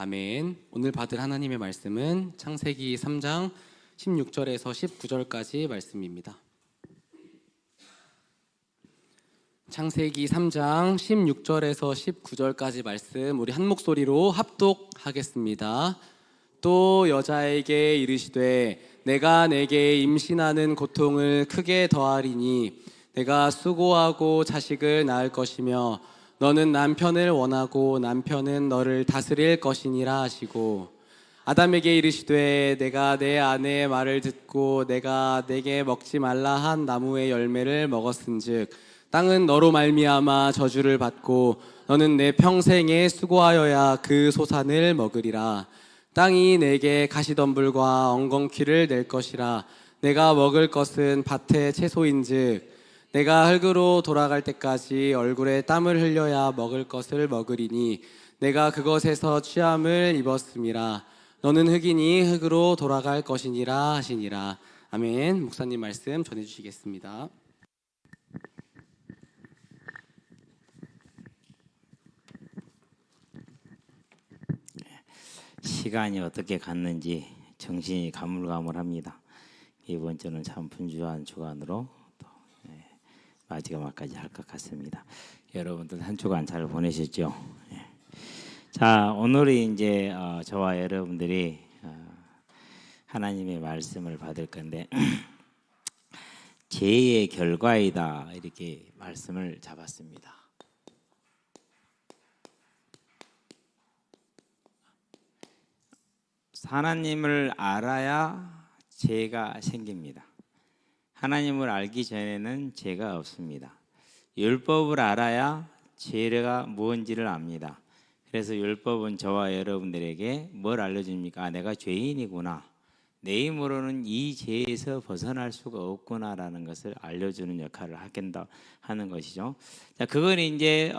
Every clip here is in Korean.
아멘. 오늘 받을 하나님의 말씀은 창세기 3장 16절에서 19절까지 말씀입니다. 창세기 3장 16절에서 19절까지 말씀 우리 한 목소리로 합독하겠습니다. 또 여자에게 이르시되 내가 내게 임신하는 고통을 크게 더하리니 내가 수고하고 자식을 낳을 것이며 너는 남편을 원하고 남편은 너를 다스릴 것이니라 하시고 아담에게 이르시되 내가 내 아내의 말을 듣고 내가 내게 먹지 말라 한 나무의 열매를 먹었은즉 땅은 너로 말미암아 저주를 받고 너는 내 평생에 수고하여야 그 소산을 먹으리라. 땅이 내게 가시덤불과 엉겅퀴를 낼 것이라. 내가 먹을 것은 밭의 채소인즉 내가 흙으로 돌아갈 때까지 얼굴에 땀을 흘려야 먹을 것을 먹으리니 내가 그것에서 취함을 입었음이라. 너는 흙이니 흙으로 돌아갈 것이니라 하시니라. 아멘. 목사님 말씀 전해주시겠습니다. 시간이 어떻게 갔는지 정신이 가물가물합니다. 이번 주는 참 분주한 주간으로 마지막까지 할 것 같습니다. 여러분들 한 주간 잘 보내셨죠? 자, 오늘이 이제 저와 여러분들이 하나님의 말씀을 받을 건데 죄의 결과이다 이렇게 말씀을 잡았습니다. 하나님을 알아야 죄가 생깁니다. 하나님을 알기 전에는 죄가 없습니다. 율법을 알아야 죄가 무엇인지를 압니다. 그래서 율법은 저와 여러분들에게 뭘 알려줍니까? 내가 죄인이구나. 내 힘으로는 이 죄에서 벗어날 수가 없구나라는 것을 알려주는 역할을 하는 것이죠. 자, 그건 이제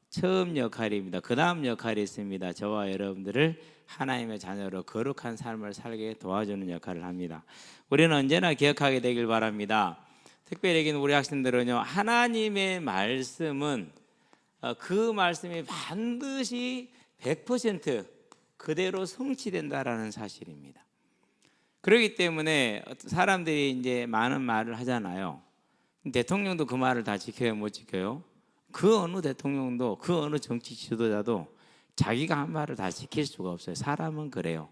처음 역할입니다. 그 다음 역할이 있습니다. 저와 여러분들을 하나님의 자녀로 거룩한 삶을 살게 도와주는 역할을 합니다. 우리는 언제나 기억하게 되길 바랍니다. 특별히 우리 학생들은요, 하나님의 말씀은 그 말씀이 반드시 100% 그대로 성취된다라는 사실입니다. 그렇기 때문에 사람들이 이제 많은 말을 하잖아요. 대통령도 그 말을 다 지켜요, 못 지켜요? 그 어느 대통령도 그 어느 정치 지도자도 자기가 한 말을 다 지킬 수가 없어요. 사람은 그래요.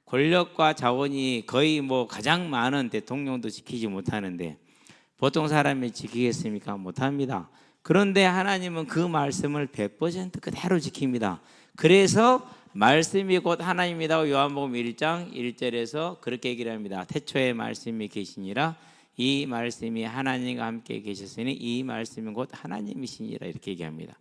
권력과 자원이 거의 가장 많은 대통령도 지키지 못하는데 보통 사람이 지키겠습니까? 못합니다. 그런데 하나님은 그 말씀을 100% 그대로 지킵니다. 그래서 말씀이 곧 하나님이라고 요한복음 1장 1절에서 그렇게 얘기를 합니다. 태초에 말씀이 계시니라. 이 말씀이 하나님과 함께 계셨으니 이 말씀은 곧 하나님이시니라 이렇게 얘기합니다.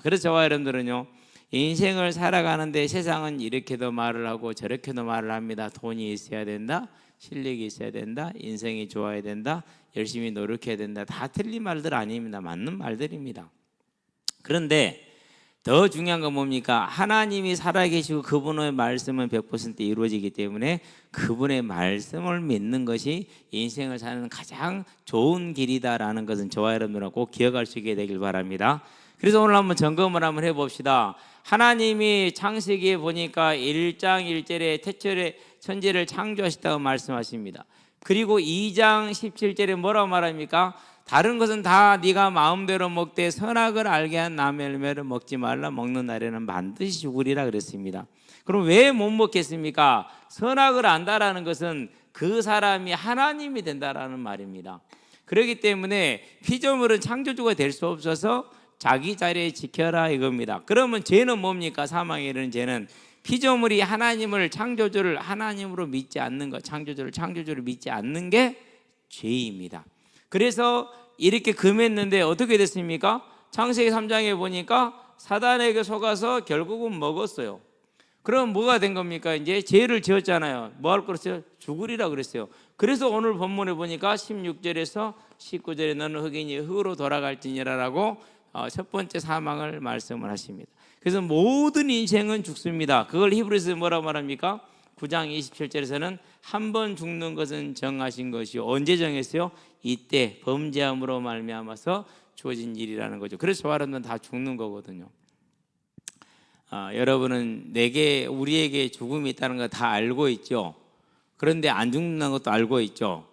그래서 저와 여러분들은요, 인생을 살아가는데 세상은 이렇게도 말을 하고 저렇게도 말을 합니다. 돈이 있어야 된다, 실력이 있어야 된다, 인생이 좋아야 된다, 열심히 노력해야 된다. 다 틀린 말들 아닙니다. 맞는 말들입니다. 그런데 더 중요한 건 뭡니까? 하나님이 살아계시고 그분의 말씀은 100% 이루어지기 때문에 그분의 말씀을 믿는 것이 인생을 사는 가장 좋은 길이다라는 것은 저와 여러분들은 꼭 기억할 수 있게 되길 바랍니다. 그래서 오늘 한번 점검을 한번 해봅시다. 하나님이 창세기에 보니까 1장 1절에 태초에 천지를 창조하셨다고 말씀하십니다. 그리고 2장 17절에 뭐라고 말합니까? 다른 것은 다 네가 마음대로 먹되 선악을 알게 한 나무의 열매를 먹지 말라. 먹는 날에는 반드시 죽으리라 그랬습니다. 그럼 왜 못 먹겠습니까? 선악을 안다라는 것은 그 사람이 하나님이 된다라는 말입니다. 그렇기 때문에 피조물은 창조주가 될 수 없어서 자기 자리에 지켜라 이겁니다. 그러면 죄는 뭡니까? 사망에 이르는 죄는 피조물이 하나님을 창조주를 하나님으로 믿지 않는 것, 창조주를 믿지 않는 게 죄입니다. 그래서 이렇게 금했는데 어떻게 됐습니까? 창세기 3장에 보니까 사단에게 속아서 결국은 먹었어요. 그럼 뭐가 된 겁니까? 이제 죄를 지었잖아요. 뭐 할 거랬어요? 죽으리라 그랬어요. 그래서 오늘 본문에 보니까 16절에서 19절에 너는 흙이니 흙으로 돌아갈지니라라고 첫 번째 사망을 말씀을 하십니다. 그래서 모든 인생은 죽습니다. 그걸 히브리서에 뭐라고 말합니까? 9장 27절에서는 한 번 죽는 것은 정하신 것이요. 언제 정했어요? 이때 범죄함으로 말미암아서 주어진 일이라는 거죠. 그래서 저와 여러분은 다 죽는 거거든요. 여러분은 우리에게 죽음이 있다는 거 다 알고 있죠. 그런데 안 죽는다는 것도 알고 있죠.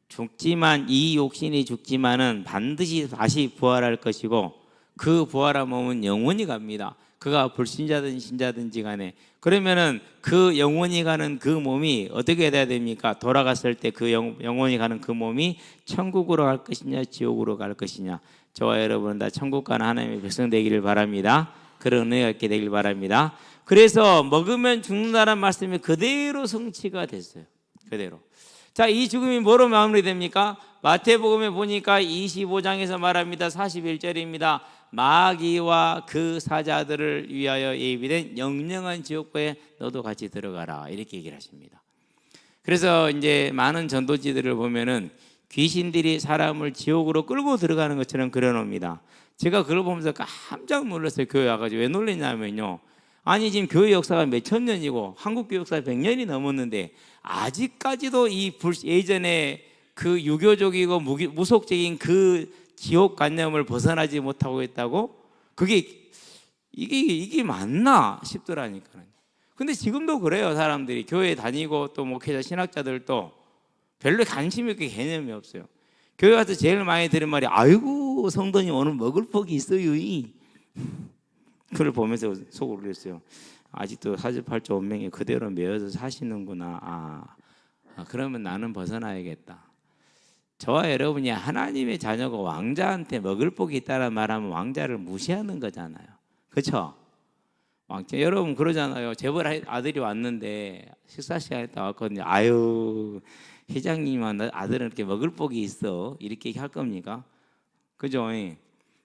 죽지만 이 육신이 죽지만은 반드시 다시 부활할 것이고 그 부활한 몸은 영원히 갑니다. 그가 불신자든 신자든지 간에. 그러면은 그 영원히 가는 그 몸이 어떻게 돼야 됩니까? 돌아갔을 때 그 영원히 가는 그 몸이 천국으로 갈 것이냐 지옥으로 갈 것이냐. 저와 여러분은 다 천국 가는 하나님의 백성 되기를 바랍니다. 그런 은혜가 있게 되길 바랍니다. 그래서 먹으면 죽는다는 말씀이 그대로 성취가 됐어요. 그대로. 자, 이 죽음이 뭐로 마무리됩니까? 마태복음에 보니까 25장에서 말합니다. 41절입니다. 마귀와 그 사자들을 위하여 예비된 영영한 지옥고에 너도 같이 들어가라, 이렇게 얘기를 하십니다. 그래서 이제 많은 전도지들을 보면은 귀신들이 사람을 지옥으로 끌고 들어가는 것처럼 그려놓습니다. 제가 그걸 보면서 깜짝 놀랐어요. 교회 와가지고. 왜 놀랐냐면요, 아니 지금 교회 역사가 몇천 년이고 한국 교회 역사가 100년이 넘었는데 아직까지도 예전에 그 유교적이고 무속적인 그 지옥관념을 벗어나지 못하고 있다고? 이게 맞나 싶더라니까요. 근데 지금도 그래요. 사람들이 교회 다니고 또 목회자 신학자들도 별로 관심 있게 개념이 없어요. 교회 가서 제일 많이 들은 말이 아이고 성도님 오늘 먹을 복이 있어요. 그걸 보면서 속을 울렸어요. 아직도 사주팔자 운명이 그대로 매여서 사시는구나. 그러면 나는 벗어나야겠다. 저와 여러분이 하나님의 자녀가 왕자한테 먹을 복이 있다는 말하면 왕자를 무시하는 거잖아요. 그렇죠? 왕자 여러분 그러잖아요. 재벌 아들이 왔는데 식사 시간에 딱 왔거든요. 아유 회장님은 아들은 이렇게 먹을 복이 있어, 이렇게 할 겁니까? 그죠?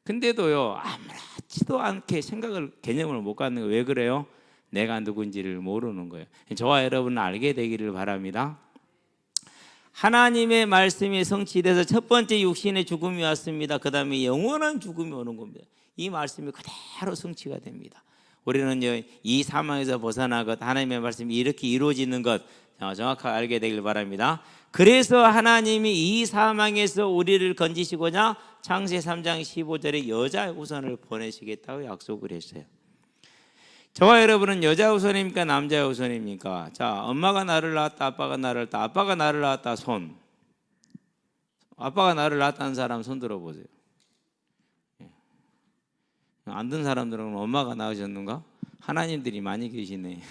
근데도요 아무렇지도 않게 개념을 못 갖는 거예요. 왜 그래요? 내가 누군지를 모르는 거예요. 저와 여러분은 알게 되기를 바랍니다. 하나님의 말씀이 성취돼서 첫 번째 육신의 죽음이 왔습니다. 그 다음에 영원한 죽음이 오는 겁니다. 이 말씀이 그대로 성취가 됩니다. 우리는 이 사망에서 벗어나고 하나님의 말씀이 이렇게 이루어지는 것 정확하게 알게 되길 바랍니다. 그래서 하나님이 이 사망에서 우리를 건지시고자 창세 3장 15절에 여자 우선을 보내시겠다고 약속을 했어요. 저와 여러분은 여자 우선입니까? 남자 우선입니까? 자, 엄마가 나를 낳았다, 아빠가 나를 낳았다, 아빠가 나를 낳았다, 손. 아빠가 나를 낳았다는 사람 손 들어보세요. 안 든 사람들은 엄마가 낳으셨는가? 하나님들이 많이 계시네.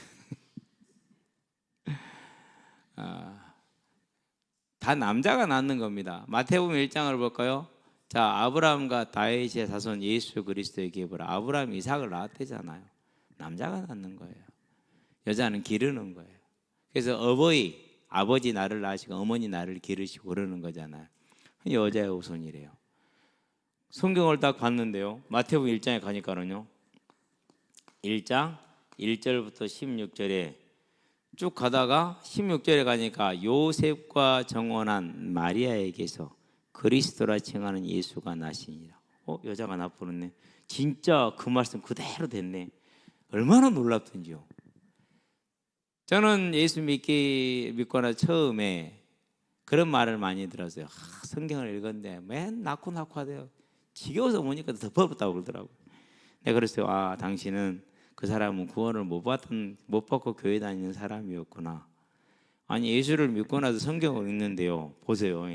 다 남자가 낳는 겁니다. 마태복음 1장을 볼까요? 자, 아브라함과 다윗의 자손 예수 그리스도의 계보라. 아브라함이 이삭을 낳았대잖아요. 남자가 낳는 거예요. 여자는 기르는 거예요. 그래서 아버지 나를 낳으시고 어머니 나를 기르시고 그러는 거잖아요. 여자의 우선이래요. 성경을 딱 봤는데요, 마태복음 1장에 가니까는요, 1장 1절부터 16절에 쭉 가다가 16절에 가니까 요셉과 정혼한 마리아에게서 그리스도라 칭하는 예수가 나시니라. 여자가 나쁘네. 진짜 그 말씀 그대로 됐네. 얼마나 놀랍던지요. 저는 예수 믿거나 처음에 그런 말을 많이 들었어요. 성경을 읽었는데 맨 낳고 하대요. 지겨워서 보니까 더 버릇다고 그러더라고요. 내가 그랬어요. 당신은 그 사람은 구원을 못 받고 교회 다니는 사람이었구나. 아니 예수를 믿고 나서 성경을 읽는데요, 보세요.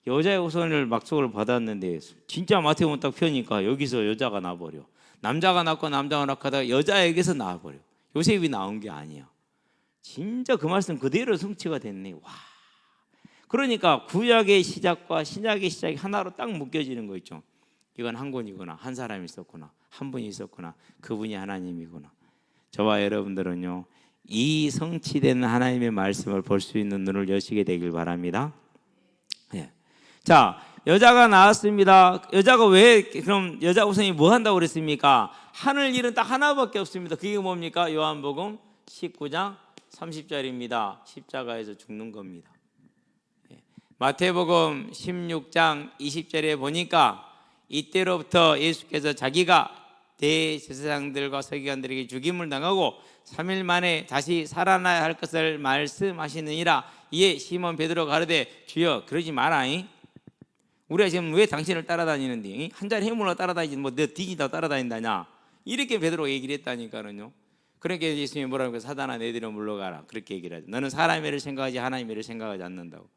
여자의 우선을 막속을 받았는데 진짜 마태복음 딱 펴니까 여기서 여자가 나버려. 남자가 낳고 남자가 낳고 하다가 여자에게서 나와버려. 요셉이 나온 게 아니야. 진짜 그 말씀 그대로 성취가 됐네. 와. 그러니까 구약의 시작과 신약의 시작이 하나로 딱 묶여지는 거 있죠. 이건 한 권이구나, 한 사람이 있었구나, 한 분이 있었구나, 그분이 하나님이구나. 저와 여러분들은요, 이 성취된 하나님의 말씀을 볼 수 있는 눈을 여시게 되길 바랍니다. 자, 여자가 나왔습니다. 그럼 여자 우선이 뭐 한다고 그랬습니까? 하늘 일은 딱 하나밖에 없습니다. 그게 뭡니까? 요한복음 19장 30절입니다. 십자가에서 죽는 겁니다. 마태복음 16장 20절에 보니까 이때로부터 예수께서 자기가 대제사장들과 서기관들에게 죽임을 당하고 3일 만에 다시 살아나야 할 것을 말씀하시느니라. 이에 시몬 베드로가 가르되 주여 그러지 마라잉. 우리가 지금 왜 당신을 따라다니는데 한 자리 해물로 따라다니지 뭐 너 뒤지다 따라다닌다냐. 이렇게 베드로가 얘기를 했다니까요. 그러니까 예수님이 뭐라고 하니까 사단아 내 뒤로 물러가라 그렇게 얘기를 하죠. 너는 사람의 일을 생각하지 하나님의 일을 생각하지 않는다고.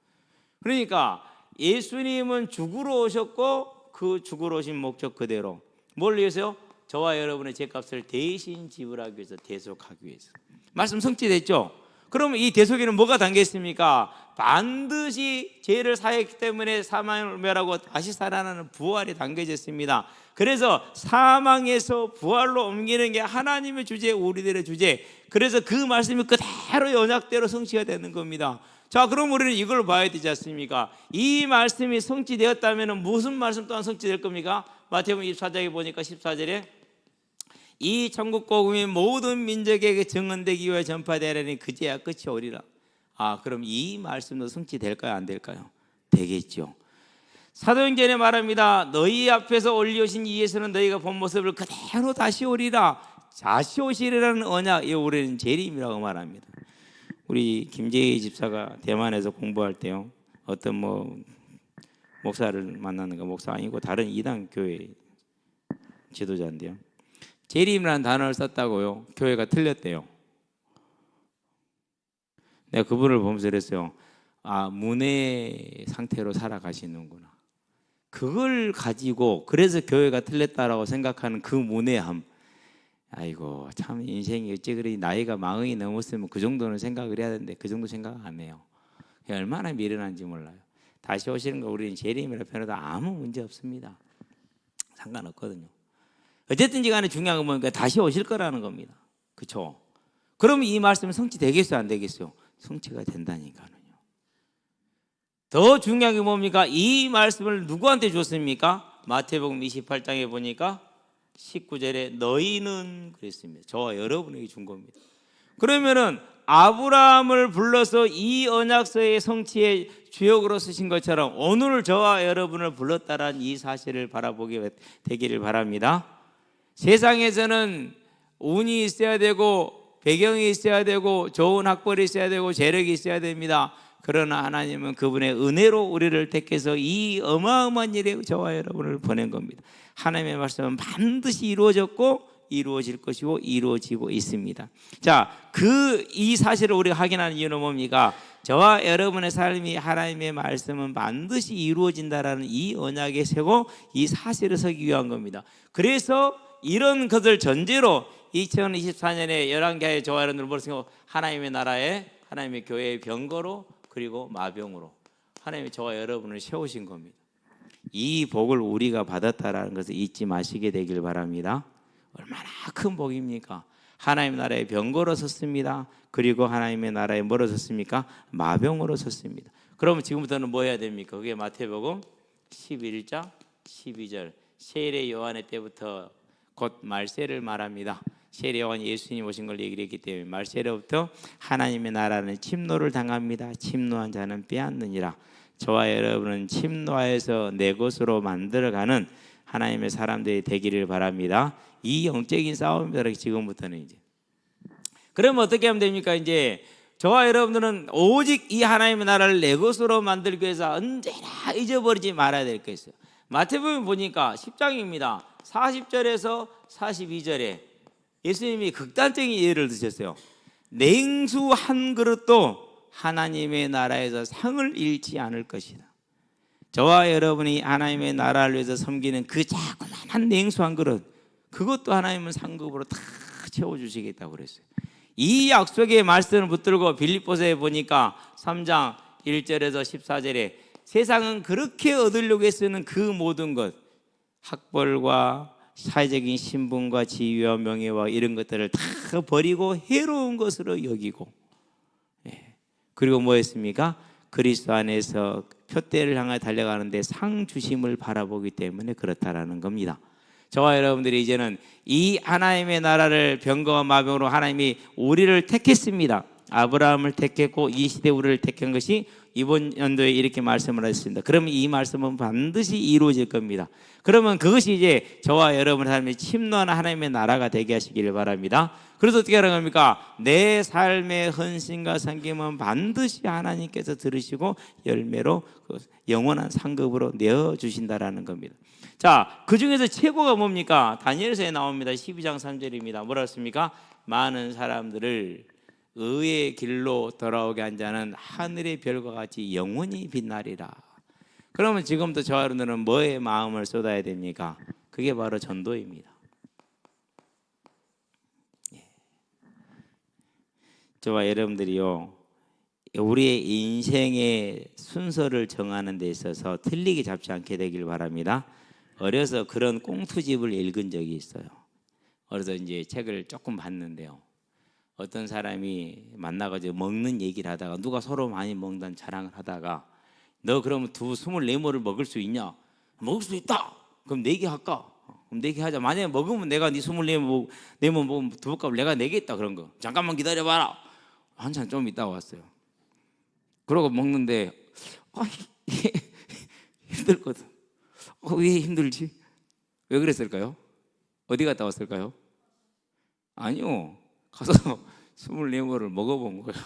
그러니까 예수님은 죽으러 오셨고 그 죽으러 오신 목적 그대로 뭘 위해서요? 저와 여러분의 죄값을 대신 지불하기 위해서, 대속하기 위해서. 말씀 성취됐죠? 그러면 이 대속에는 뭐가 담겨 있습니까? 반드시 죄를 사했기 때문에 사망을 멸하고 다시 살아나는 부활이 담겨져 있습니다. 그래서 사망에서 부활로 옮기는 게 하나님의 주제, 우리들의 주제. 그래서 그 말씀이 그대로 연약대로 성취가 되는 겁니다. 자, 그럼 우리는 이걸 봐야 되지 않습니까? 이 말씀이 성취되었다면 무슨 말씀 또한 성취될 겁니까? 마태복음 24장에 보니까 14절에 이 천국 복음이 모든 민족에게 증언되기 위해 전파되려니 그제야 끝이 오리라. 아, 그럼 이 말씀도 성취될까요? 안 될까요? 되겠죠. 사도행전에 말합니다. 너희 앞에서 올리오신 이 예수는 너희가 본 모습을 그대로 다시 오리라. 다시 오시리라는 언약, 이 우리는 재림이라고 말합니다. 우리 김재희 집사가 대만에서 공부할 때요, 어떤 목사를 만나는가, 목사 아니고 다른 이단 교회 지도자인데요, 재림이라는 단어를 썼다고요. 교회가 틀렸대요. 내가 그분을 보면서 그랬어요. 아, 문외 상태로 살아가시는구나. 그걸 가지고 그래서 교회가 틀렸다라고 생각하는 그 문외함. 아이고, 참 인생이 어찌 그리 나이가 마흔이 넘었으면 그 정도는 생각을 해야 되는데 그 정도 생각 안 해요. 얼마나 미련한지 몰라요. 다시 오시는 거 우리는 재림이라 표현해도 아무 문제 없습니다. 상관없거든요. 어쨌든지 간에 중요한 건 뭐니까 다시 오실 거라는 겁니다. 그렇죠? 그러면 이 말씀은 성취되겠어요? 안 되겠어요? 성취가 된다니까요. 더 중요한 게 뭡니까? 이 말씀을 누구한테 줬습니까? 마태복음 28장에 보니까 19절에 너희는 그랬습니다. 저와 여러분에게 준 겁니다. 그러면은 아브라함을 불러서 이 언약서의 성취의 주역으로 쓰신 것처럼 오늘 저와 여러분을 불렀다라는 이 사실을 바라보게 되기를 바랍니다. 세상에서는 운이 있어야 되고 배경이 있어야 되고 좋은 학벌이 있어야 되고 재력이 있어야 됩니다. 그러나 하나님은 그분의 은혜로 우리를 택해서 이 어마어마한 일에 저와 여러분을 보낸 겁니다. 하나님의 말씀은 반드시 이루어졌고 이루어질 것이고 이루어지고 있습니다. 자, 이 사실을 우리가 확인하는 이유는 뭡니까? 저와 여러분의 삶이 하나님의 말씀은 반드시 이루어진다라는 이 언약에 세고 이 사실을 서기 위한 겁니다. 그래서 이런 것을 전제로 2024년에 열왕기하에 저와 여러분을 모르시고 하나님의 나라에 하나님의 교회의 병거로 그리고 마병으로 하나님이 저와 여러분을 세우신 겁니다. 이 복을 우리가 받았다라는 것을 잊지 마시게 되길 바랍니다. 얼마나 큰 복입니까? 하나님의 나라의 병거로 섰습니다. 그리고 하나님의 나라에 뭐로 섰습니까? 마병으로 섰습니다. 그러면 지금부터는 뭐 해야 됩니까? 그게 마태복음 11장 12절 세례 요한의 때부터 곧 말세를 말합니다. 세례 요한이 예수님 오신 걸 얘기를 했기 때문에 말세로부터 하나님의 나라는 침노를 당합니다. 침노한 자는 빼앗느니라. 저와 여러분은 침노하여서 내 것으로 만들어가는 하나님의 사람들이 되기를 바랍니다. 이 영적인 싸움이다. 지금부터는 이제. 그러면 어떻게 하면 됩니까? 이제 저와 여러분들은 오직 이 하나님의 나라를 내 것으로 만들기 위해서 언제나 잊어버리지 말아야 될 게 있어요. 마태복음 보니까 10장입니다. 40절에서 42절에 예수님이 극단적인 예를 드셨어요. 냉수 한 그릇도 하나님의 나라에서 상을 잃지 않을 것이다. 저와 여러분이 하나님의 나라를 위해서 섬기는 그 자그마한 냉수 한 그릇, 그것도 하나님은 상급으로 다 채워주시겠다고 그랬어요. 이 약속의 말씀을 붙들고 빌립보서에 보니까 3장 1절에서 14절에 세상은 그렇게 얻으려고 쓰는 그 모든 것, 학벌과 사회적인 신분과 지위와 명예와 이런 것들을 다 버리고 해로운 것으로 여기고, 그리고 뭐였습니까? 그리스도 안에서 표대를 향해 달려가는데 상 주심을 바라보기 때문에 그렇다라는 겁니다. 저와 여러분들이 이제는 이 하나님의 나라를 병거와 마병으로 하나님이 우리를 택했습니다. 아브라함을 택했고 이 시대 우리를 택한 것이 이번 연도에 이렇게 말씀을 하셨습니다. 그러면 이 말씀은 반드시 이루어질 겁니다. 그러면 그것이 이제 저와 여러분의 삶이 침노하는 하나님의 나라가 되게 하시기를 바랍니다. 그래서 어떻게 하는 겁니까? 내 삶의 헌신과 섬김은 반드시 하나님께서 들으시고 열매로 그 영원한 상급으로 내어주신다라는 겁니다. 자, 그 중에서 최고가 뭡니까? 다니엘서에 나옵니다. 12장 3절입니다. 뭐라 했습니까? 많은 사람들을 의의 길로 돌아오게 한 자는 하늘의 별과 같이 영원히 빛나리라. 그러면 지금부터 저와 여러분들은 뭐에 마음을 쏟아야 됩니까? 그게 바로 전도입니다. 저와 여러분들이요, 우리의 인생의 순서를 정하는 데 있어서 틀리게 잡지 않게 되길 바랍니다. 어려서 그런 꽁투집을 읽은 적이 있어요. 어려서 이제 책을 조금 봤는데요, 어떤 사람이 만나가지고 먹는 얘기를 하다가 누가 서로 많이 먹는다는 자랑을 하다가 너 그러면 24모를 먹을 수 있냐? 먹을 수 있다. 그럼 4개 할까? 그럼 4개 하자. 만약에 먹으면 내가 네 24모 먹으면 두부값을 내가 내겠다. 그런 거. 잠깐만 기다려봐라. 한참 좀 있다 왔어요. 그러고 먹는데 이게 힘들거든. 왜 힘들지? 왜 그랬을까요? 어디 갔다 왔을까요? 아니요, 가서 24모를 먹어본 거예요.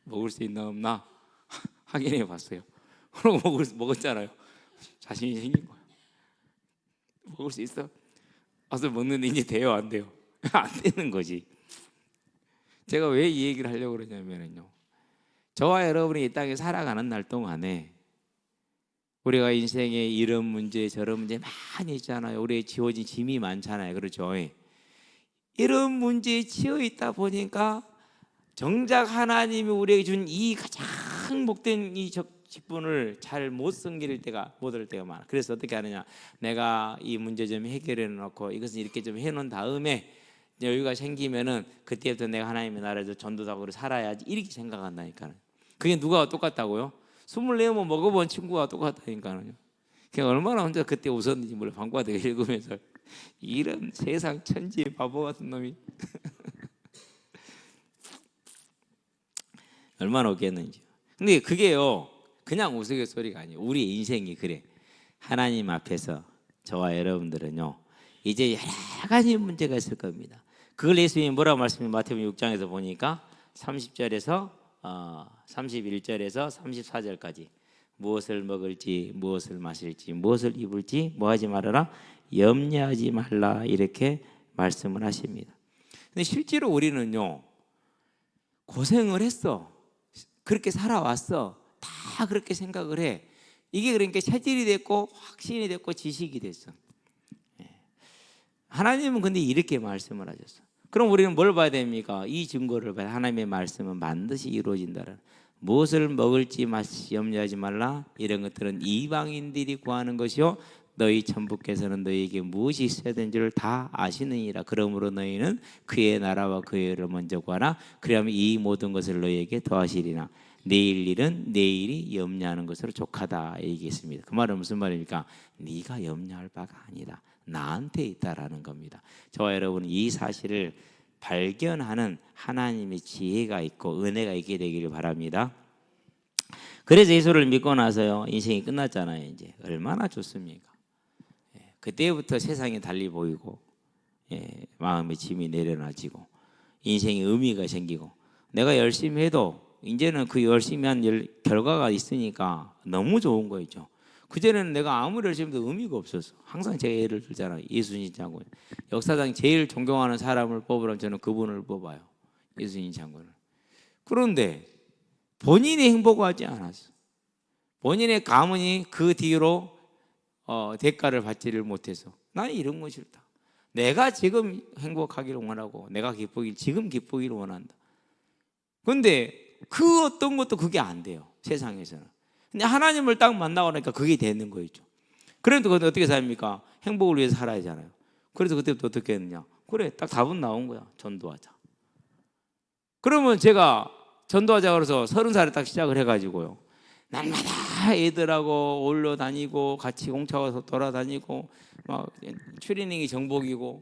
먹을 수 있나 없나 확인해 봤어요. 그러고 먹었잖아요. 자신이 생긴 거예요. 먹을 수 있어? 와서 먹는데 이제 돼요, 안 돼요? 안 되는 거지. 제가 왜 이 얘기를 하려고 그러냐면요, 저와 여러분이 이 땅에 살아가는 날 동안에 우리가 인생에 이런 문제 저런 문제 많이 있잖아요. 우리의 지워진 짐이 많잖아요. 그렇죠? 이런 문제에 치여 있다 보니까 정작 하나님이 우리에게 준 이 가장 복된 이 직분을 잘 못 섬길 때가 못 할 때가 많아. 그래서 어떻게 하느냐, 내가 이 문제 좀 해결해 놓고 이것은 이렇게 좀 해놓은 다음에 여유가 생기면은 그때부터 내가 하나님의 나라에서 전도사고로 살아야지, 이렇게 생각한다니까요. 그게 누가 똑같다고요? 24번 먹어본 친구가 똑같다니까요. 그냥 얼마나 혼자 그때 웃었는지 몰라. 방과되게 읽으면서 이런 세상 천지 바보 같은 놈이 얼마나 웃겠는지. 근데 그게요, 그냥 우스갯소리가 아니에요. 우리 인생이 그래. 하나님 앞에서 저와 여러분들은요, 이제 여러 가지 문제가 있을 겁니다. 그걸 예수님이 뭐라고 말씀해? 마태복음 6장에서 보니까 30절에서 31절에서 34절까지 무엇을 먹을지, 무엇을 마실지, 무엇을 입을지 뭐하지 말아라, 염려하지 말라, 이렇게 말씀을 하십니다. 근데 실제로 우리는요, 고생을 했어. 그렇게 살아왔어. 다 그렇게 생각을 해. 이게 그러니까 체질이 됐고 확신이 됐고 지식이 됐어. 하나님은 근데 이렇게 말씀을 하셨어. 그럼 우리는 뭘 봐야 됩니까? 이 증거를 봐야. 하나님의 말씀은 반드시 이루어진다는. 무엇을 먹을지 염려하지 말라. 이런 것들은 이방인들이 구하는 것이요, 너희 천부께서는 너희에게 무엇이 있어야 되는지를 다 아시느니라. 그러므로 너희는 그의 나라와 그의 의를 먼저 구하라. 그러면 이 모든 것을 너희에게 더하시리라. 내일 일은 내일이 염려하는 것으로 족하다 얘기했습니다. 그 말은 무슨 말입니까? 네가 염려할 바가 아니다, 나한테 있다라는 겁니다. 저와 여러분은 이 사실을 발견하는 하나님의 지혜가 있고 은혜가 있게 되기를 바랍니다. 그래서 예수를 믿고 나서요, 인생이 끝났잖아요. 이제 얼마나 좋습니까? 그때부터 세상이 달리 보이고, 마음의 짐이 내려놔지고, 인생의 의미가 생기고, 내가 열심히 해도 이제는 그 열심히 한 결과가 있으니까 너무 좋은 거죠. 그전에는 내가 아무리 열심히 해도 의미가 없었어. 항상 제가 예를 들잖아요. 예수님 장군. 역사상 제일 존경하는 사람을 뽑으라면 저는 그분을 뽑아요. 예수님 장군을. 그런데 본인이 행복하지 않았어. 본인의 가문이 그 뒤로 대가를 받지를 못해서 나는 이런 거 싫다. 내가 지금 행복하기를 원하고 내가 지금 기쁘기를 원한다. 그런데 그 어떤 것도 그게 안 돼요, 세상에서는. 근데 하나님을 딱 만나고 나니까 그게 되는 거죠. 그런데 그건 어떻게 삽니까? 행복을 위해서 살아야 하잖아요. 그래서 그때부터 어떻게 했느냐? 그래, 딱 답은 나온 거야. 전도하자. 그러면 제가 전도하자 그래서 30살에 딱 시작을 해가지고요, 날마다 애들하고 올려다니고 같이 공차와서 돌아다니고 막 추리닝이 정복이고,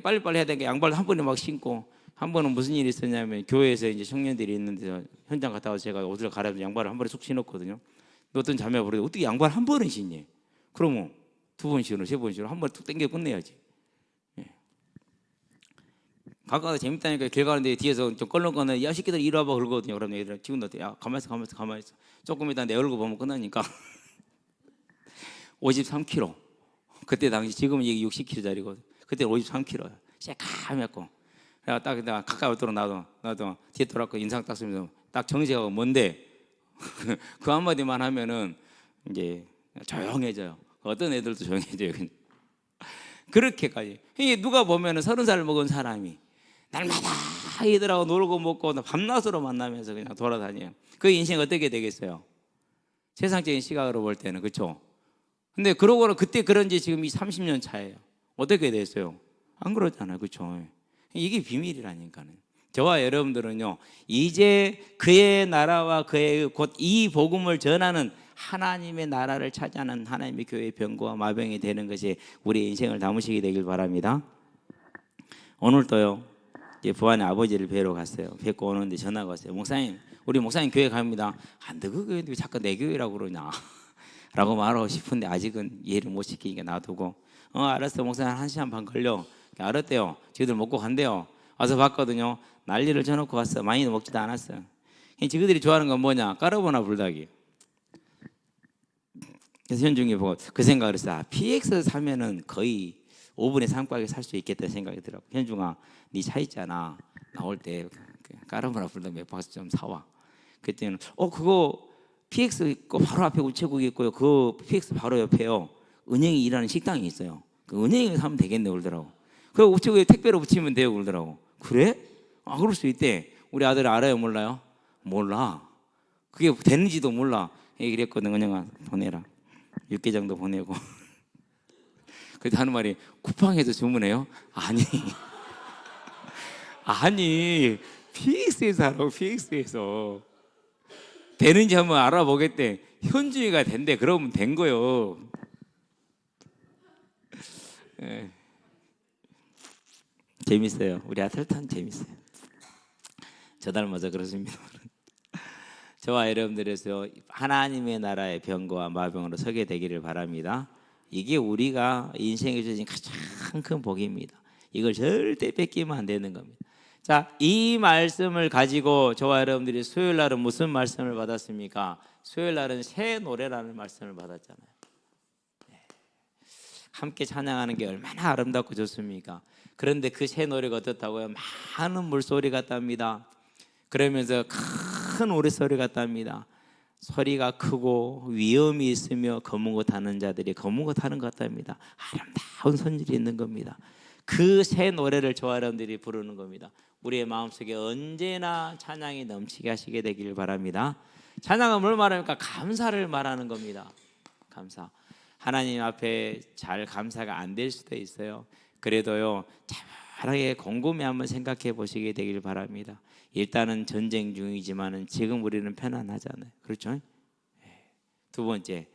빨리빨리 해야 되니까 양발 한 번에 막 신고. 한 번은 무슨 일이 있었냐면, 교회에서 이제 청년들이 있는데 현장 갔다 와서 제가 옷을 갈아입고 양발을 한 번에 쏙 신었거든요. 어떤 자매가 그러더니 어떻게 양발 한 번은 신니? 그러면 두 번 쉬고 세 번 쉬고 한 번 툭 당겨 끝내야지. 가까워서 재밌다니까 길 가는데 뒤에서 좀 껄렁거리는 야 새끼들 이리 와봐 그러거든요. 그러면 얘들은 지금도 야 가만히 있어 조금 이따 내 얼굴 보면 끝나니까 53kg. 그때 당시 지금은 이게 60kg짜리거든. 그때 53kg야. 새까맣고. 내가 딱 내가 가까이 오도록 나도 뒤에 돌아서 인상 딱 쓰면서 딱 정색하고 뭔데 그 한마디만 하면은 이제 조용해져요. 어떤 애들도 조용해져요. 그렇게까지. 이게 누가 보면은 30살 먹은 사람이 날마다 애들하고 놀고 먹고 밤낮으로 만나면서 그냥 돌아다녀요. 그 인생 어떻게 되겠어요? 세상적인 시각으로 볼 때는 그렇죠. 근데 그러고는 그때 그런지 지금 이 30년 차예요. 어떻게 됐어요? 안 그러잖아요, 그렇죠? 이게 비밀이라니까는. 저와 여러분들은요, 이제 그의 나라와 그의 곧 이 복음을 전하는 하나님의 나라를 차지하는 하나님의 교회의 병거와 마병이 되는 것이 우리 인생을 담으시게 되길 바랍니다. 오늘도요, 이제 부안의 아버지를 뵈러 갔어요. 뵙고 오는데 전화가 왔어요. 목사님, 우리 목사님 교회 갑니다. 안 돼, 그 교회인데 왜 자꾸 내 교회라고 그러냐? 라고 말하고 싶은데 아직은 이해를 못 시키니까 놔두고 알았어 목사님 1시간 반 걸려. 알았대요. 저희들 먹고 간대요. 와서 봤거든요. 난리를 쳐놓고 왔어. 많이도 먹지도 않았어요. 저희들이 좋아하는 건 뭐냐? 까르보나 불닭이. 그래서 현중이 보고 그 생각을 했어. PX 사면은 거의 5분의 3 가게 살 수 있겠다는 생각이 들어. 현중아 네 차 있잖아. 나올 때 까르보나 불닭 몇 박스 좀 사와. 그때는 그거 PX 있고 바로 앞에 우체국이 있고요. 그 PX 바로 옆에요. 은행이 일하는 식당이 있어요. 그 은행에 사면 되겠네 그러더라고. 그 우체국에 택배로 붙이면 돼요 그러더라고. 그래? 그럴 수 있대. 우리 아들 알아요 몰라요? 몰라. 그게 되는지도 몰라. 그랬거든. 은영아 보내라. 육개장도 보내고. 그때 하는 말이 쿠팡에서 주문해요? 아니 아니 PX에서 하라고. PX에서 되는지 한번 알아보겠대. 현주이가 된대. 그러면 된 거요. 재밌어요. 우리 아틀탄 재밌어요. 저 닮아서 그렇습니다. 저와 여러분들에서 하나님의 나라의 병거와 마병으로 서게 되기를 바랍니다. 이게 우리가 인생에 주신 가장 큰 복입니다. 이걸 절대 뺏기면 안 되는 겁니다. 자, 이 말씀을 가지고 저와 여러분들이 수요일 날은 무슨 말씀을 받았습니까? 수요일 날은 새 노래라는 말씀을 받았잖아요. 함께 찬양하는 게 얼마나 아름답고 좋습니까? 그런데 그 새 노래가 어떻다고요? 많은 물소리 같답니다. 그러면서 큰 우레소리 같답니다. 소리가 크고 위험이 있으며 검은 옷 하는 자들이 검은 옷 하는 것 같답니다. 아름다운 선율이 있는 겁니다. 그 새 노래를 저와 여러분들이 부르는 겁니다. 우리의 마음속에 언제나 찬양이 넘치게 하시게 되길 바랍니다. 찬양은 뭘 말합니까? 감사를 말하는 겁니다. 감사. 하나님 앞에 잘 감사가 안 될 수도 있어요. 그래도요 차분하게 곰곰이 한번 생각해 보시게 되길 바랍니다. 일단은 전쟁 중이지만은 지금 우리는 편안하잖아요. 그렇죠? 두 번째,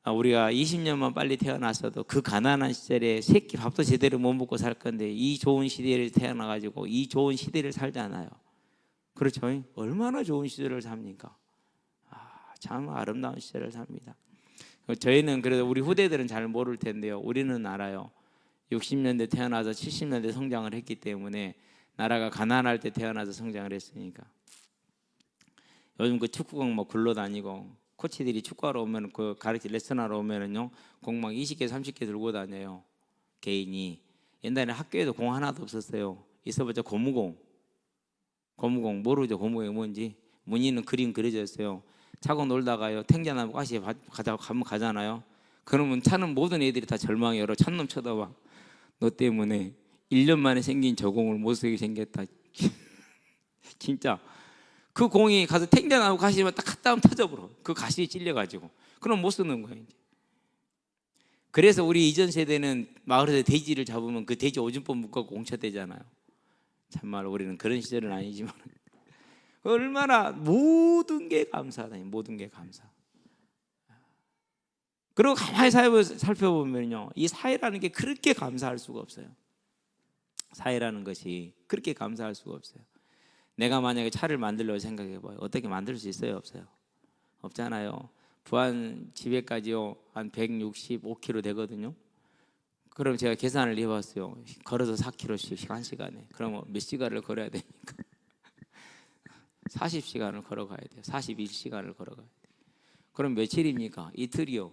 우리가 20년만 빨리 태어났어도 그 가난한 시절에 새끼 밥도 제대로 못 먹고 살 건데 이 좋은 시대를 태어나가지고 이 좋은 시대를 살잖아요. 그렇죠? 얼마나 좋은 시대를 삽니까? 참 아름다운 시대를 삽니다. 저희는 그래도 우리 후대들은 잘 모를 텐데요. 우리는 알아요. 60년대 태어나서 70년대 성장을 했기 때문에 나라가 가난할 때 태어나서 성장을 했으니까. 요즘 그 축구공 뭐 굴러다니고 코치들이 축구하러 오면 그 가르치 레슨하러 오면은요 공 막 20개 30개 들고 다녀요. 개인이. 옛날에 학교에도 공 하나도 없었어요. 있어봤자 고무공 모르죠. 고무공이 뭔지. 무늬는 그림 그려져 있어요. 차고 놀다가요 탱자나무 가시에 가잖아요. 그러면 차는 모든 애들이 다 절망해요. 찬놈 쳐다봐. 너 때문에 1년 만에 생긴 저 공을 못 쓰게 생겼다. 진짜 그 공이 가서 탱자나무 가시면 딱 갖다 하면 터져버려. 그 가시에 찔려가지고. 그럼 못 쓰는 거예요. 이제. 그래서 우리 이전 세대는 마을에서 돼지를 잡으면 그 돼지 오줌법 묶어 공차대잖아요. 참말 우리는 그런 시절은 아니지만 얼마나 모든 게 감사하다. 모든 게 감사. 그리고 가만히 살펴보면요 이 사회라는 게 그렇게 감사할 수가 없어요. 사회라는 것이 그렇게 감사할 수가 없어요. 내가 만약에 차를 만들려고 생각해봐요. 어떻게 만들 수 있어요? 없어요? 없잖아요. 부안 집에까지요 한 165km 되거든요. 그럼 제가 계산을 해봤어요. 걸어서 4km씩 한 시간에. 그러면 몇 시간을 걸어야 됩니까? 40시간을 걸어가야 돼요. 41시간을 걸어가야 돼요. 그럼 며칠입니까? 이틀이요.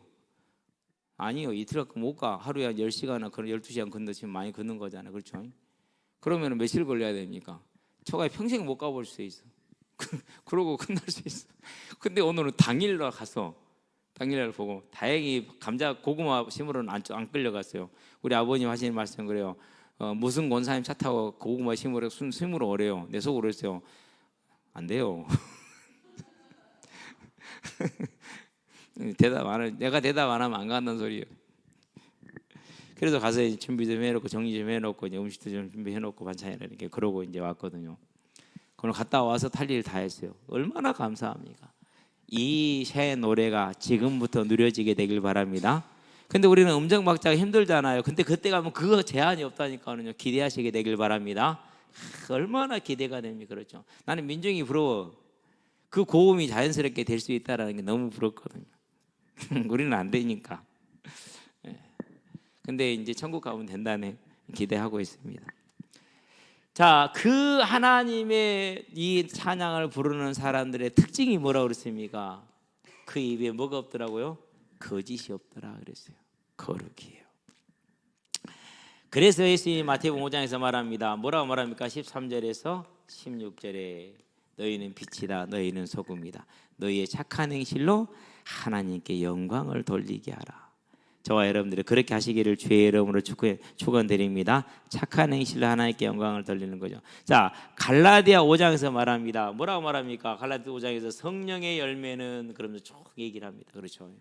아니요, 이틀 갖고 못 가. 하루에 한 10시간이나 12시간 건너시면 많이 걷는 거잖아요. 그렇죠? 그러면 며칠 걸려야 됩니까? 초가에 평생 못 가볼 수 있어. 그러고 끝날 수 있어. 근데 오늘은 당일날 가서 당일날 보고 다행히 감자 고구마 심으러는 안 끌려갔어요. 우리 아버님 하시는 말씀 그래요. 무슨 권사님 차 타고 고구마 심으러 오래요. 내 속으로 했어요. 안 돼요. 내가 대답 안 하면 안 간다는 소리예요. 그래서 가서 준비 좀 해놓고 정리 좀 해놓고 이제 음식도 좀 준비해놓고 반찬이나 이렇게 그러고 이제 왔거든요. 그럼 갔다 와서 탈 일 다 했어요. 얼마나 감사합니까? 이 새 노래가 지금부터 누려지게 되길 바랍니다. 근데 우리는 음정 박자가 힘들잖아요. 근데 그때 가면 그거 제한이 없다니까요. 기대하시게 되길 바랍니다. 얼마나 기대가 됩니까? 그렇죠? 나는 민중이 부러워. 그 고음이 자연스럽게 될 수 있다는 게 너무 부럽거든요. 우리는 안 되니까. 근데 이제 천국 가면 된다네 기대하고 있습니다. 자, 그 하나님의 이 찬양을 부르는 사람들의 특징이 뭐라고 그랬습니까? 그 입에 뭐가 없더라고요? 거짓이 없더라 그랬어요. 거룩이에요. 그래서 예수님이 마태복음 5장에서 말합니다. 뭐라고 말합니까? 13절에서 16절에 너희는 빛이다, 너희는 소금이다. 너희의 착한 행실로 하나님께 영광을 돌리게 하라. 저와 여러분들이 그렇게 하시기를 주의 이름으로 축원드립니다. 착한 행실로 하나님께 영광을 돌리는 거죠. 자, 갈라디아 5장에서 말합니다. 뭐라고 말합니까? 갈라디아 5장에서 성령의 열매는 그러면서 쭉 얘기를 합니다. 그렇죠?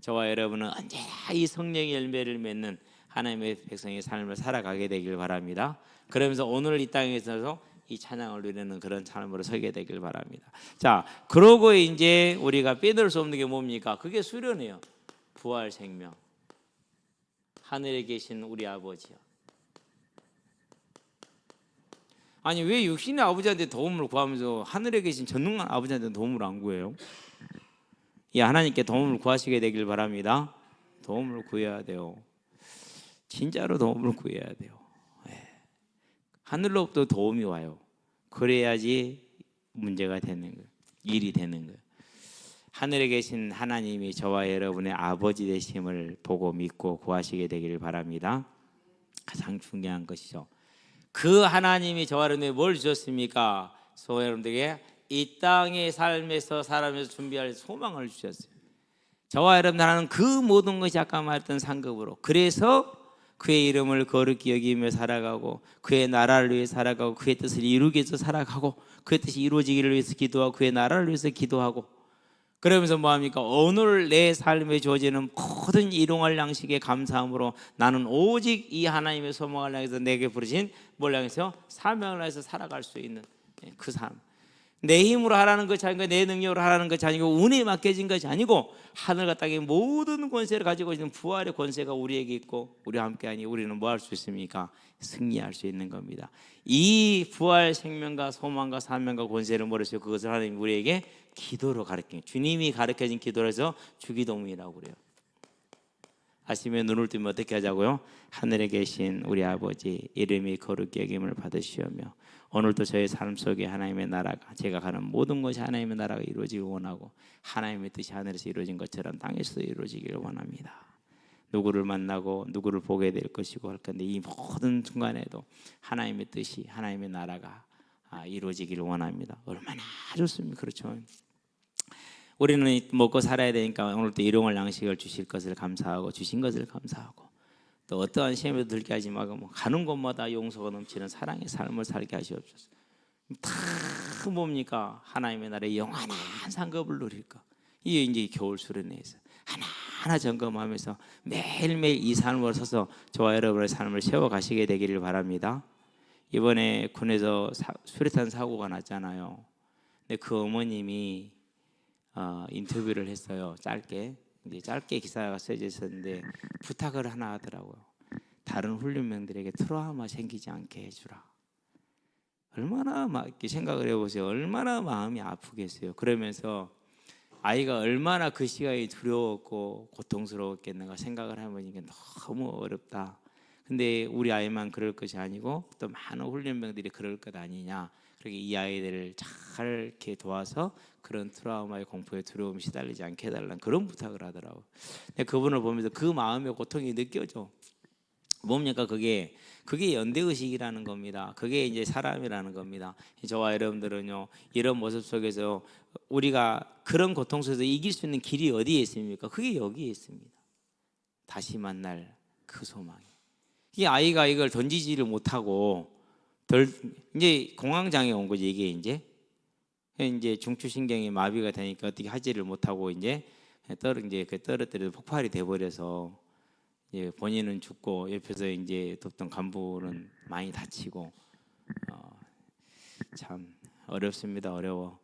저와 여러분은 언제나 이 성령의 열매를 맺는 하나님의 백성의 삶을 살아가게 되길 바랍니다. 그러면서 오늘 이 땅에 있어서 이 찬양을 누리는 그런 삶으로 서게 되길 바랍니다. 자, 그러고 이제 우리가 빼놓을 수 없는 게 뭡니까? 그게 수련이에요. 부활 생명. 하늘에 계신 우리 아버지요. 아니 왜 육신의 아버지한테 도움을 구하면서 하늘에 계신 전능한 아버지한테 도움을 안 구해요? 이 하나님께 도움을 구하시게 되길 바랍니다. 도움을 구해야 돼요. 진짜로 도움을 구해야 돼요. 하늘로부터 도움이 와요. 그래야지 문제가 되는 거예요. 일이 되는 거예요. 하늘에 계신 하나님이 저와 여러분의 아버지 되심을 보고 믿고 구하시게 되기를 바랍니다. 가장 중요한 것이죠. 그 하나님이 저와 여러분에게 뭘 주셨습니까? 저와 여러분들에게 이 땅의 삶에서 살아면서 준비할 소망을 주셨어요. 저와 여러분들 하나는 그 모든 것이 아까 말했던 상급으로, 그래서 그의 이름을 거룩히 여기며 살아가고 그의 나라를 위해 살아가고 그의 뜻을 이루기 위해서 살아가고 그의 뜻이 이루어지기를 위해서 기도하고 그의 나라를 위해서 기도하고, 그러면서 뭐합니까? 오늘 내 삶에 주어지는 모든 일용할 양식에 감사함으로 나는 오직 이 하나님의 소망을 향해서 내게 부르신 뭘 향해서 사명을 해서 살아갈 수 있는 그 삶. 내 힘으로 하라는 것이 아니고 내 능력으로 하라는 것이 아니고 운에 맡겨진 것이 아니고 하늘과 땅의 모든 권세를 가지고 있는 부활의 권세가 우리에게 있고 우리와 함께하니 우리는 뭐 할 수 있습니까? 승리할 수 있는 겁니다. 이 부활 생명과 소망과 사명과 권세를 모르시고 그것을 하나님 우리에게 기도로 가르쳐요. 주님이 가르쳐진 기도로 해서 주기도문이라고 그래요. 아침에 눈을 뜨면 어떻게 하자고요? 하늘에 계신 우리 아버지 이름이 거룩히 여김을 받으시오며 오늘도 저의 삶 속에 하나님의 나라가, 제가 가는 모든 것이 하나님의 나라가 이루어지길 원하고 하나님의 뜻이 하늘에서 이루어진 것처럼 땅에서도 이루어지기를 원합니다. 누구를 만나고 누구를 보게 될 것이고 할 건데 이 모든 순간에도 하나님의 뜻이, 하나님의 나라가 이루어지기를 원합니다. 얼마나 좋습니까? 그렇죠? 우리는 먹고 살아야 되니까 오늘도 일용할 양식을 주실 것을 감사하고 주신 것을 감사하고 또 어떠한 시험에도 들게 하지 말고 가는 곳마다 용서가 넘치는 사랑의 삶을 살게 하시옵소서. 다 뭡니까? 하나님의 나라의 영원한 상급을 누릴 거. 이게 이제 겨울 수련회에서 하나하나 점검하면서 매일매일 이 삶으로 서서 저와 여러분의 삶을 세워가시게 되기를 바랍니다. 이번에 군에서 수류탄 사고가 났잖아요. 근데 그 어머님이 인터뷰를 했어요. 짧게 기사가 써져 있었는데 부탁을 하나 하더라고요. 다른 훈련병들에게 트라우마 생기지 않게 해주라. 얼마나 막 이렇게 생각을 해보세요. 얼마나 마음이 아프겠어요. 그러면서 아이가 얼마나 그 시간이 두려웠고 고통스러웠겠는가 생각을 해보니 이게 너무 어렵다. 근데 우리 아이만 그럴 것이 아니고 또 많은 훈련병들이 그럴 것 아니냐. 그렇게 이 아이들을 잘 이렇게 도와서 그런 트라우마의 공포에 두려움에 시달리지 않게 해달라는 그런 부탁을 하더라고요. 근데 그분을 보면서 그 마음의 고통이 느껴져. 뭡니까 그게 연대의식이라는 겁니다. 그게 이제 사람이라는 겁니다. 저와 여러분들은요 이런 모습 속에서 우리가 그런 고통 속에서 이길 수 있는 길이 어디에 있습니까? 그게 여기에 있습니다. 다시 만날 그 소망이. 이 아이가 이걸 던지지를 못하고 이제 공황장애 온 거지. 이게 이제 중추신경이 마비가 되니까 어떻게 하지를 못하고 이제 떨어뜨려서 폭발이 돼버려서 본인은 죽고 옆에서 이제 돕던 간부는 많이 다치고 참 어렵습니다. 어려워.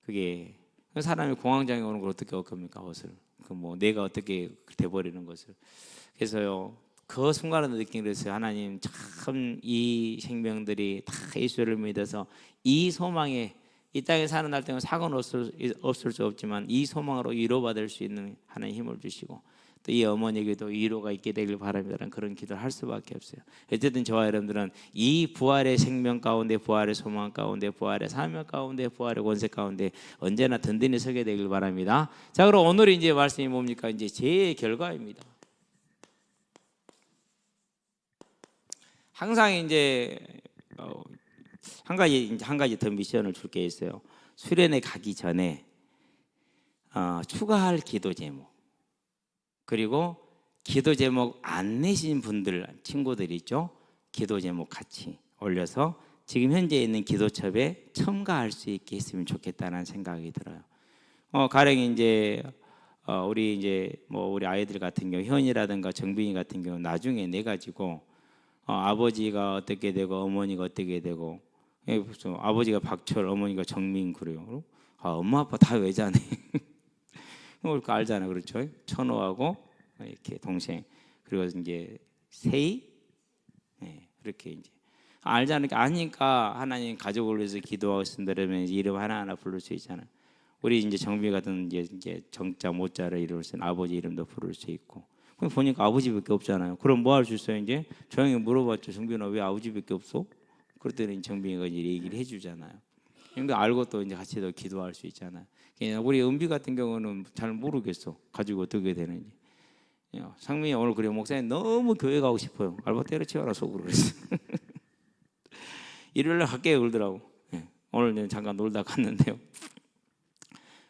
그게 사람이 공황장애 오는 걸 어떻게 얻겁니까? 것을 내가 어떻게 돼버리는 것을. 그래서요 그 순간에 느낀 것을 하나님 참 이 생명들이 다 예수를 믿어서 이 소망에 이 땅에 사는 날 동안 사고는 없을 수 없지만 이 소망으로 위로받을 수 있는 하나님 힘을 주시고 또 이 어머니에게도 위로가 있게 되길 바랍니다라는 그런 기도를 할 수밖에 없어요. 어쨌든 저와 여러분들은 이 부활의 생명 가운데, 부활의 소망 가운데, 부활의 사명 가운데, 부활의 권세 가운데 언제나 든든히 서게 되길 바랍니다. 자, 그럼 오늘 이제 말씀이 뭡니까? 이제 죄의 결과입니다. 항상 이제 한 가지 더 미션을 줄 게 있어요. 수련회 가기 전에 추가할 기도 제목. 그리고 기도 제목 안 내신 분들, 친구들 있죠? 기도 제목 같이 올려서 지금 현재 있는 기도첩에 첨가할 수 있게 했으면 좋겠다는 생각이 들어요. 가령 이제 우리 아이들 같은 경우 현이라든가 정빈이 같은 경우 나중에 내 가지고 아버지가 어떻게 되고 어머니가 어떻게 되고 아버지가 박철, 어머니가 정민 그래요. 엄마 아빠 다 외자네. 그거 알잖아요, 그렇죠? 천호하고 이렇게 동생 그리고 이제 세이 그렇게 이제 아니까 하나님 가족을 위해서 기도하고 있습니다. 그러면 이름 하나하나 부를 수 있잖아요. 우리 이제 정비 같은 이제 정자 모자를 이룰 수 있는 아버지 이름도 부를 수 있고. 그럼 보니까 아버지밖에 없잖아요. 그럼 뭐 할 수 있어요? 이제 조용히 물어봤죠. 정빈아 왜 아버지밖에 없어? 그랬더니 정빈이가 이제 얘기를 해주잖아요. 그러니까 알고 또 이제 같이 더 기도할 수 있잖아요. 우리 은비 같은 경우는 잘 모르겠어. 가지고 어떻게 되는지. 상민이 오늘 그래 목사님 너무 교회 가고 싶어요. 알바 때려치워라 속으로 그랬어. 일요일날 갈게요 그러더라고. 오늘 잠깐 놀다 갔는데요.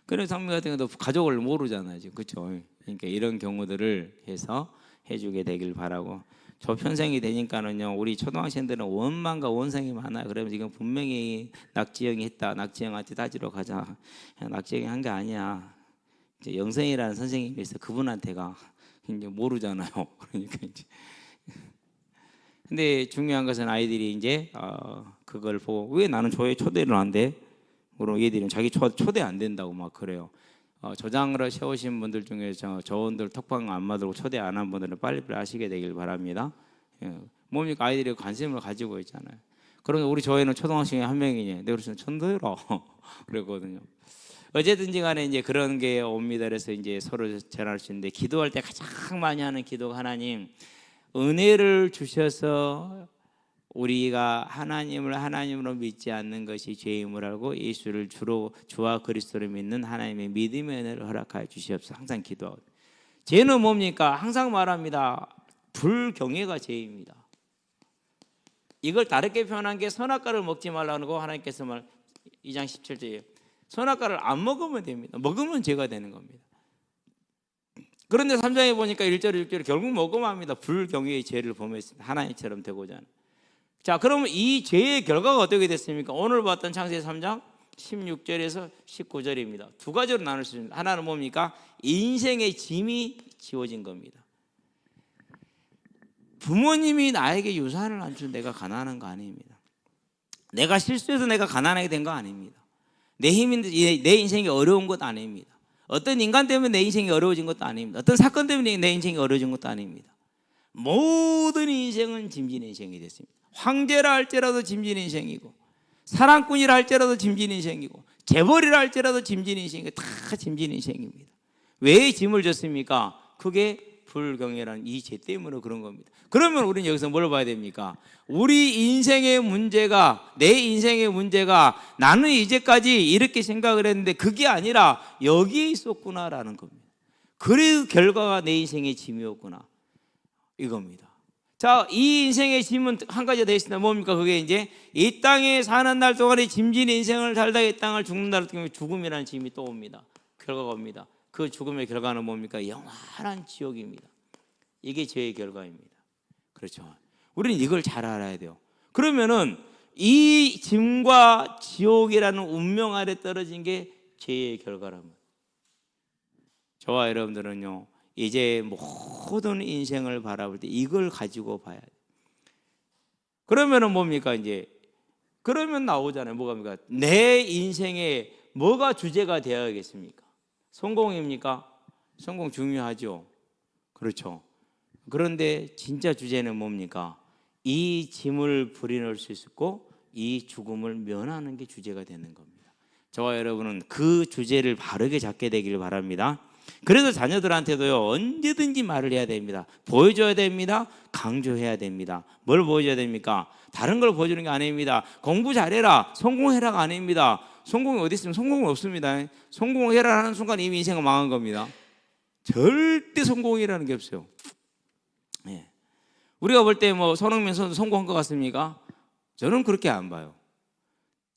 그래서 상민 같은 경우도 가족을 모르잖아요. 그렇죠? 그러니까 이런 경우들을 해서 해주게 되길 바라고. 저 편성이 되니까는요 우리 초등학생들은 원망과 원성이 많아요. 그러면 지금 분명히 낙지형이 했다. 낙지형한테 따지러 가자. 낙지형이 한 게 아니야. 이제 영성이라는 선생님이 있어. 그분한테가 이제 모르잖아요. 그러니까 이제. 근데 중요한 것은 아이들이 이제 그걸 보고 왜 나는 초대를 안 돼? 그럼 얘들은 자기 초대 안 된다고 막 그래요. 조장으로 세우신 분들 중에서 저분들 톡방 안 받고 초대 안 한 분들은 빨리빨리 하시게 되길 바랍니다. 뭡니까? 아이들이 관심을 가지고 있잖아요. 그러면 우리 조회는 초등학생이 한 명이니 내가 그래서 천도해라 그랬거든요. 어쨌든지 간에 이제 그런 게 옵니다. 그래서 이제 서로 전할 수 있는데 기도할 때 가장 많이 하는 기도가 하나님 은혜를 주셔서 우리가 하나님을 하나님으로 믿지 않는 것이 죄임을 알고 예수를 주와 그리스도를 믿는 하나님의 믿음의 은혜를 허락하여 주시옵소서. 항상 기도하고. 죄는 뭡니까? 항상 말합니다. 불경외가 죄입니다. 이걸 다르게 표현한 게 선악과를 먹지 말라는 거 하나님께서 2장 17절에 선악과를 안 먹으면 됩니다. 먹으면 죄가 되는 겁니다. 그런데 3장에 보니까 1절 6절에 결국 먹으면 합니다. 불경외의 죄를 범했습니다. 하나님처럼 되고자 하는. 자, 그러면 이 죄의 결과가 어떻게 됐습니까? 오늘 봤던 창세기 3장 16절에서 19절입니다. 두 가지로 나눌 수 있습니다. 하나는 뭡니까? 인생의 짐이 지워진 겁니다. 부모님이 나에게 유산을 안 준 내가 가난한 거 아닙니다. 내가 실수해서 내가 가난하게 된 거 아닙니다. 내 인생이 어려운 것도 아닙니다. 어떤 인간 때문에 내 인생이 어려워진 것도 아닙니다. 어떤 사건 때문에 내 인생이 어려워진 것도 아닙니다. 모든 인생은 짐진 인생이 됐습니다. 황제라 할지라도 짐진 인생이고 사랑꾼이라 할지라도 짐진 인생이고 재벌이라 할지라도 짐진 인생이 다 짐진 인생입니다. 왜 짐을 졌습니까? 그게 불경이라는 이 죄 때문에 그런 겁니다. 그러면 우리는 여기서 뭘 봐야 됩니까? 우리 인생의 문제가, 내 인생의 문제가 나는 이제까지 이렇게 생각을 했는데 그게 아니라 여기에 있었구나라는 겁니다. 그 결과가 내 인생의 짐이었구나 이겁니다. 자, 이 인생의 짐은 한 가지가 되어 있습니다. 뭡니까? 그게 이제 이 땅에 사는 날 동안에 짐진 인생을 살다 이 땅을 죽는 날 동안에 죽음이라는 짐이 또 옵니다. 결과가 옵니다. 그 죽음의 결과는 뭡니까? 영원한 지옥입니다. 이게 죄의 결과입니다. 그렇죠. 우리는 이걸 잘 알아야 돼요. 그러면은 이 짐과 지옥이라는 운명 아래 떨어진 게 죄의 결과랍니다. 저와 여러분들은요, 이제 모든 인생을 바라볼 때 이걸 가지고 봐야 돼요. 그러면은 뭡니까? 이제 그러면 나오잖아요. 뭐가 내 인생에 뭐가 주제가 되어야겠습니까? 성공입니까? 성공 중요하죠. 그렇죠. 그런데 진짜 주제는 뭡니까? 이 짐을 부려놓을 수 있고 이 죽음을 면하는 게 주제가 되는 겁니다. 저와 여러분은 그 주제를 바르게 잡게 되기를 바랍니다. 그래서 자녀들한테도요, 언제든지 말을 해야 됩니다. 보여줘야 됩니다. 강조해야 됩니다. 뭘 보여줘야 됩니까? 다른 걸 보여주는 게 아닙니다. 공부 잘해라, 성공해라가 아닙니다. 성공이 어디 있으면 성공은 없습니다. 성공해라 하는 순간 이미 인생은 망한 겁니다. 절대 성공이라는 게 없어요. 네. 우리가 볼 때 뭐 손흥민 선수 성공한 것 같습니까? 저는 그렇게 안 봐요.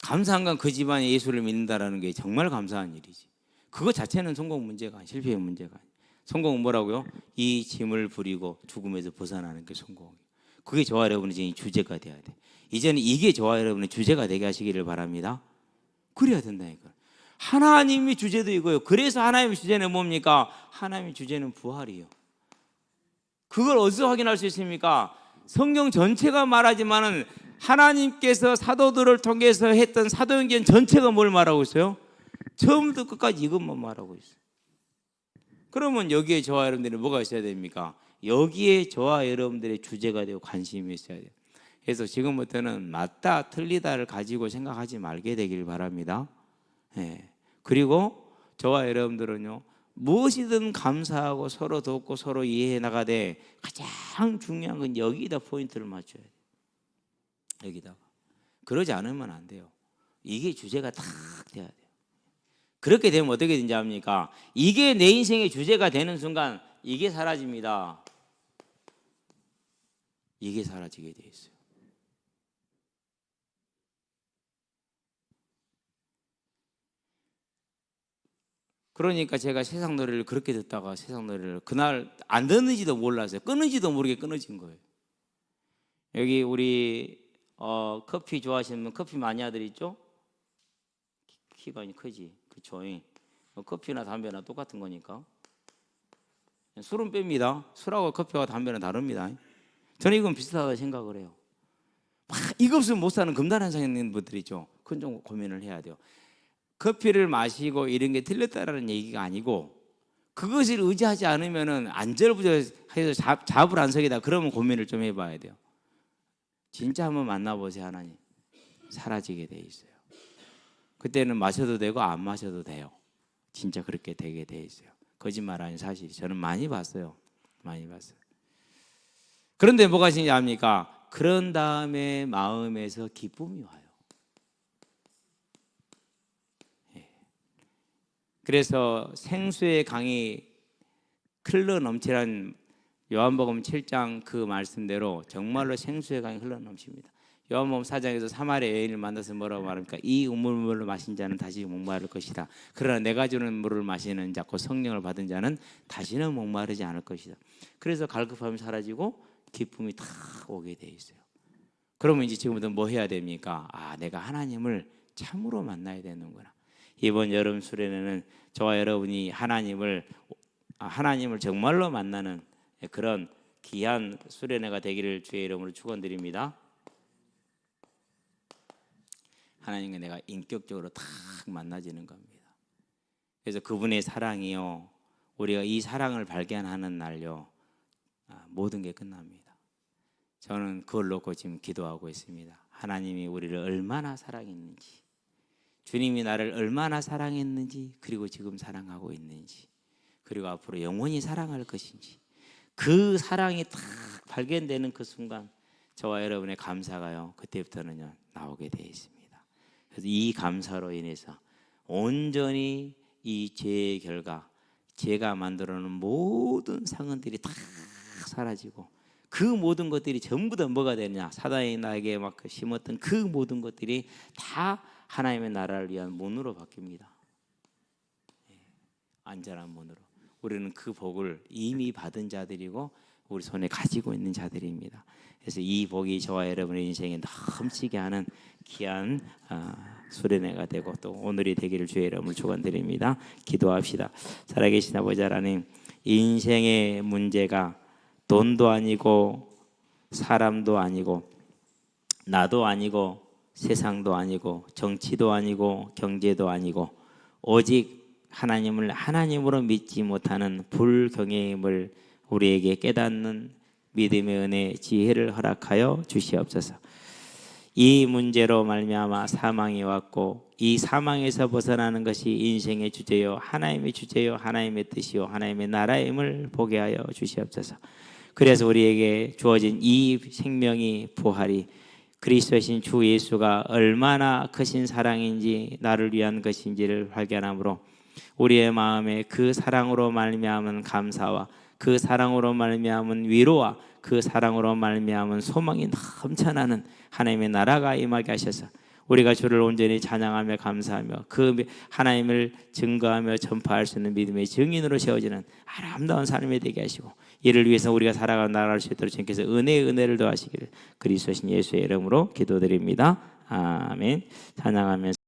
감사한 건 그 집안이 예수를 믿는다라는 게 정말 감사한 일이지. 그거 자체는 성공 문제가 아니에요. 실패의 문제가 아니에요. 성공은 뭐라고요? 이 짐을 부리고 죽음에서 벗어나는 게 성공이에요. 그게 저와 여러분의 지금 주제가 돼야 돼. 이제는 이게 저와 여러분의 주제가 되게 하시기를 바랍니다. 그래야 된다니까. 하나님의 주제도 이거예요. 그래서 하나님의 주제는 뭡니까? 하나님의 주제는 부활이에요. 그걸 어디서 확인할 수 있습니까? 성경 전체가 말하지만은 하나님께서 사도들을 통해서 했던 사도행전 전체가 뭘 말하고 있어요? 처음부터 끝까지 이것만 말하고 있어요. 그러면 여기에 저와 여러분들이 뭐가 있어야 됩니까? 여기에 저와 여러분들의 주제가 되고 관심이 있어야 돼요. 그래서 지금부터는 맞다 틀리다를 가지고 생각하지 말게 되길 바랍니다. 예. 그리고 저와 여러분들은요, 무엇이든 감사하고 서로 돕고 서로 이해해 나가되 가장 중요한 건 여기다 포인트를 맞춰야 돼요. 여기다가. 그러지 않으면 안 돼요. 이게 주제가 딱 돼야 돼요. 그렇게 되면 어떻게 되는지 압니까? 이게 내 인생의 주제가 되는 순간 이게 사라집니다. 이게 사라지게 돼 있어요. 그러니까 제가 세상 노래를 그렇게 듣다가 세상 노래를 그날 안 듣는지도 몰랐어요. 끊는지도 모르게 끊어진 거예요. 여기 우리 커피 좋아하시는 분, 커피 마니아들 있죠? 키가 크지, 그렇죠? 커피나 담배나 똑같은 거니까. 술은 뺍니다. 술하고 커피와 담배는 다릅니다. 저는 이건 비슷하다고 생각을 해요. 이거 없으면 못 사는 금단현상 있는 분들 있죠? 그건 좀 고민을 해야 돼요. 커피를 마시고 이런 게 틀렸다라는 얘기가 아니고 그것을 의지하지 않으면은 안절부절해서 잡을 안 서기다. 그러면 고민을 좀 해봐야 돼요. 진짜 한번 만나보세요. 하나님 사라지게 돼 있어요. 그때는 마셔도 되고 안 마셔도 돼요. 진짜 그렇게 되게 돼 있어요. 거짓말 아닌 사실. 저는 많이 봤어요. 많이 봤어요. 그런데 뭐가 진짜 압니까? 그런 다음에 마음에서 기쁨이 와요. 그래서 생수의 강이 흘러 넘치란 요한복음 7장 그 말씀대로 정말로 생수의 강이 흘러 넘칩니다. 요한복음 4장에서 사마리아 여인을 만나서 뭐라고 말합니까? 이 우물물을 마신 자는 다시 목마를 것이다. 그러나 내가 주는 물을 마시는 자, 곧 성령을 받은 자는 다시는 목마르지 않을 것이다. 그래서 갈급함이 사라지고 기쁨이 탁 오게 돼 있어요. 그러면 이제 지금부터 뭐 해야 됩니까? 내가 하나님을 참으로 만나야 되는구나. 이번 여름 수련회는 저와 여러분이 하나님을 정말로 만나는 그런 귀한 수련회가 되기를 주의 이름으로 축원드립니다. 하나님과 내가 인격적으로 딱 만나지는 겁니다. 그래서 그분의 사랑이요, 우리가 이 사랑을 발견하는 날요, 모든 게 끝납니다. 저는 그걸 놓고 지금 기도하고 있습니다. 하나님이 우리를 얼마나 사랑했는지, 주님이 나를 얼마나 사랑했는지, 그리고 지금 사랑하고 있는지, 그리고 앞으로 영원히 사랑할 것인지, 그 사랑이 딱 발견되는 그 순간 저와 여러분의 감사가요, 그때부터는요 나오게 되어 있습니다. 그래서 이 감사로 인해서 온전히 이 죄의 결과, 죄가 만들어 놓은 모든 상흔들이 다 사라지고, 그 모든 것들이 전부 다 뭐가 되느냐, 사단이 나에게 막 심었던 그 모든 것들이 다 하나님의 나라를 위한 문으로 바뀝니다. 안전한 문으로. 우리는 그 복을 이미 받은 자들이고 우리 손에 가지고 있는 자들입니다. 그래서 이 복이 저와 여러분의 인생에 넘치게 하는 귀한 수련회가 되고 또 오늘이 되기를 주의 이름으로 축원드립니다. 기도합시다. 살아계신 아버지 하나님, 인생의 문제가 돈도 아니고 사람도 아니고 나도 아니고 세상도 아니고 정치도 아니고 경제도 아니고 오직 하나님을 하나님으로 믿지 못하는 불경외임을 우리에게 깨닫는 믿음의 은혜, 지혜를 허락하여 주시옵소서. 이 문제로 말미암아 사망이 왔고 이 사망에서 벗어나는 것이 인생의 주제요 하나님의 주제요 하나님의 뜻이요 하나님의 나라임을 보게 하여 주시옵소서. 그래서 우리에게 주어진 이 생명이 부활이 그리스도이신 주 예수가 얼마나 크신 사랑인지 나를 위한 것인지를 발견함으로 우리의 마음에 그 사랑으로 말미암은 감사와 그 사랑으로 말미암은 위로와 그 사랑으로 말미암은 소망이 넘쳐나는 하나님의 나라가 임하게 하셔서 우리가 주를 온전히 찬양하며 감사하며 그 하나님을 증거하며 전파할 수 있는 믿음의 증인으로 세워지는 아름다운 삶이 되게 하시고, 이를 위해서 우리가 살아가는 나라를 수 있도록 주님께서 은혜를 더하시기를 그리스도신 예수의 이름으로 기도드립니다. 아멘. 찬양하면서